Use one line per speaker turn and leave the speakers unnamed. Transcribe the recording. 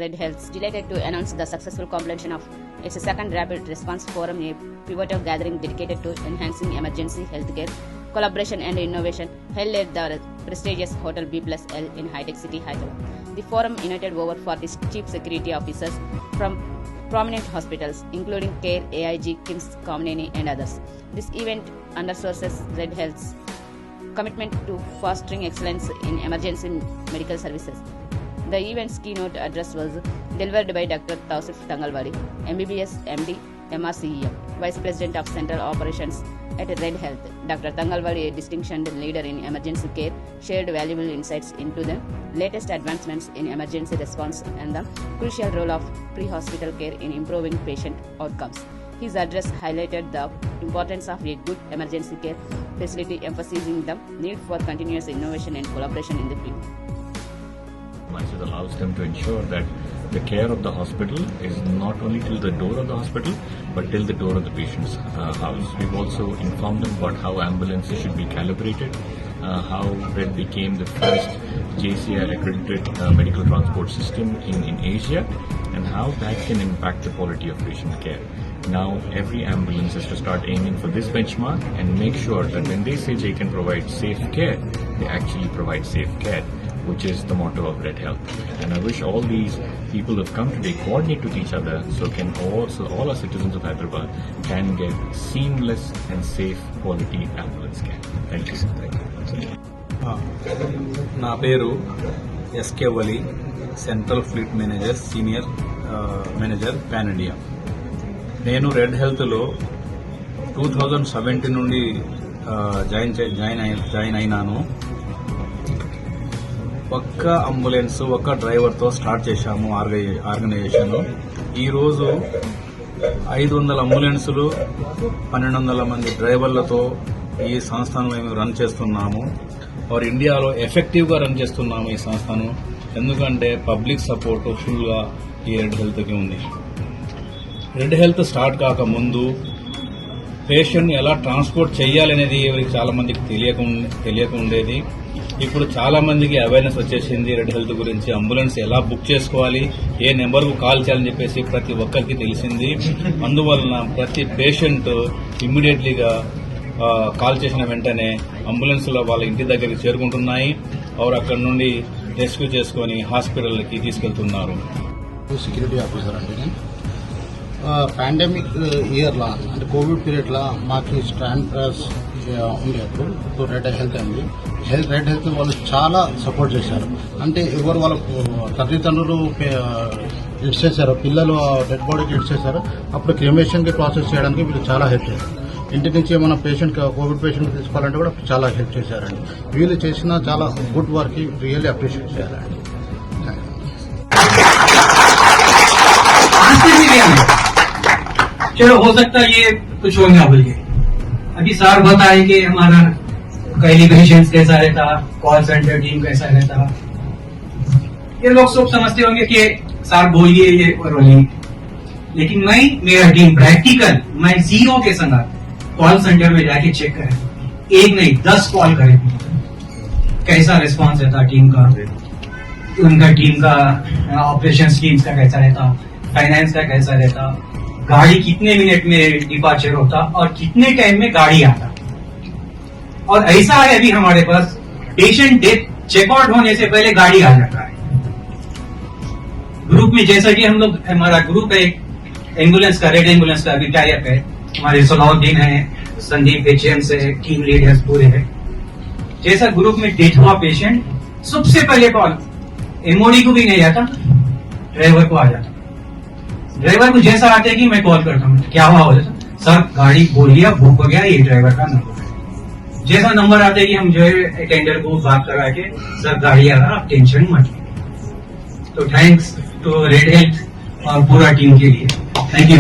Red Health is delighted to announce the successful completion of its second Rapid Response Forum, a pivotal gathering dedicated to enhancing emergency healthcare collaboration and innovation, held at the prestigious Hotel B+L in Hi-Tech City, Hyderabad. The forum united over 40 chief security officers from prominent hospitals, including CARE, AIG, KIMS, Kamneni, and others. This event underscores Red Health's commitment to fostering excellence in emergency medical services. The event's keynote address was delivered by Dr. Tausif Tangalwadi, MBBS, MD, MRCEM, Vice President of Central Operations at Red Health. Dr. Tangalwadi, a distinguished leader in emergency care, shared valuable insights into the latest advancements in emergency response and the crucial role of pre-hospital care in improving patient outcomes. His address highlighted the importance of a good emergency care facility, emphasizing the need for continuous innovation and collaboration in the field.
It allows them to ensure that the care of the hospital is not only till the door of the hospital, but till the door of the patient's house. We've also informed them about how ambulances should be calibrated, how Red became the first JCI accredited medical transport system in Asia, and how that can impact the quality of patient care. Now every ambulance has to start aiming for this benchmark and make sure that when they say they can provide safe care, they actually provide safe care, which is the motto of Red Health. And I wish all these people who have come today coordinate with each other so all our citizens of Hyderabad can get seamless and safe quality ambulance care. Thank you.
నా పేరు SK Vali, central fleet manager, senior manager pan India. నేను red హెల్త్లో 2017 నుండి join అయినాను. ఒక్క ambulance, ఒక్క డ్రైవర్తో start చేశాము ఆర్గనైజేషన్. ఈరోజు 500 అంబులెన్సులు, 1200 మంది డ్రైవర్లతో ఈ సంస్థను మేము రన్ చేస్తున్నాము. और ఇండియాలో ఎఫెక్టివ్గా రన్ చేస్తున్నాము ఈ సంస్థను. ఎందుకంటే పబ్లిక్ సపోర్ట్ ఫుల్గా ఈ రెడ్ హెల్త్కి ఉంది. రెడ్ హెల్త్ స్టార్ట్ కాకముందు పేషెంట్ని ఎలా ట్రాన్స్పోర్ట్ చేయాలనేది ఎవరికి చాలా మందికి తెలియక ఉండేది. ఇప్పుడు చాలా మందికి అవేర్నెస్ వచ్చేసింది రెడ్ హెల్త్ గురించి. అంబులెన్స్ ఎలా బుక్ చేసుకోవాలి, ఏ నెంబర్కు కాల్ చేయాలని చెప్పేసి ప్రతి ఒక్కరికి తెలిసింది. అందువలన ప్రతి పేషెంట్ ఇమ్మీడియట్లీగా కాల్ చేసిన వెంటనే అంబులెన్స్లో వాళ్ళ ఇంటి దగ్గరికి చేరుకుంటున్నాయి. और అక్కడి నుండి రెస్క్యూ చేసుకుని హాస్పిటల్కి తీసుకెళ్తున్నారు.
సెక్యూరిటీ ఆఫీసర్ అండి నేను. పాండమిక్ ఇయర్లో అంటే కోవిడ్ పీరియడ్లో మాకు స్టాండ్ ప్రెస్ ఉండే అప్పుడు రెడ్ హెల్త్ అండి. రెడ్ హెల్త్ వాళ్ళు చాలా సపోర్ట్ చేశారు. అంటే ఎవరు వాళ్ళ తల్లిదండ్రులు ఇడ్స్ చేశారు, పిల్లలు డెడ్ బాడీకి ఇడ్స్ చేశారు, అప్పుడు క్రిమేషన్కి ప్రాసెస్ చేయడానికి వీళ్ళు చాలా హెల్ప్ చేశారు. ఇంటి నుంచి ఏమైనా పేషెంట్ కోవిడ్ పేషెంట్ తీసుకోవాలంటే కూడా చాలా హెల్ప్ చేశారండి. వీళ్ళు చేసిన చాలా గుడ్ వర్క్ రియల్లీ అప్రిషియేట్ చేయాలండి.
चलो हो सकता है ये कुछ हो ना बोलिए. अभी सर बताए कि हमारा कैलिब्रेशन कैसा रहता, कॉल सेंटर टीम कैसा रहता. ये लोग सब समझते होंगे कि सर बोलिए ये और बोलिए, लेकिन मैं मेरा टीम प्रैक्टिकल मैं सीईओ के संग कॉल सेंटर में जाके चेक करें, एक नहीं 10 कॉल करें, कैसा रिस्पॉन्स रहता टीम का, उनका टीम का ऑपरेशन टीम्स का कैसा रहता, फाइनेंस का कैसा रहता, गाड़ी कितने मिनट में डिपार्चर होता और कितने टाइम में गाड़ी आता. और ऐसा है अभी हमारे पास पेशेंट डेथ चेकआउट होने से पहले गाड़ी आ जाता है. ग्रुप में जैसा कि हम लोग हमारा ग्रुप है एम्बुलेंस का, रेड एम्बुलेंस का अभी टाइप है. हमारे सलाउद्दीन है, संदीप एचएम से टीम लीडर्स पूरे हैं. जैसा ग्रुप में डेथ हुआ पेशेंट, सबसे पहले कॉल एमओडी को भी नहीं आता, ड्राइवर को आ जाता. ड्राइवर को जैसा आते कि मैं कॉल करता हूँ, क्या हुआ हो जाता, सर गाड़ी बोल दिया बुक हो गया, ये ड्राइवर का नंबर है. जैसा नंबर आते कि हम जो है अटेंडर को बात करा के सर गाड़ी आ रहा, आप टेंशन मत लीजिए. तो थैंक्स टू रेड हेल्थ और पूरा टीम के लिए. Thank you.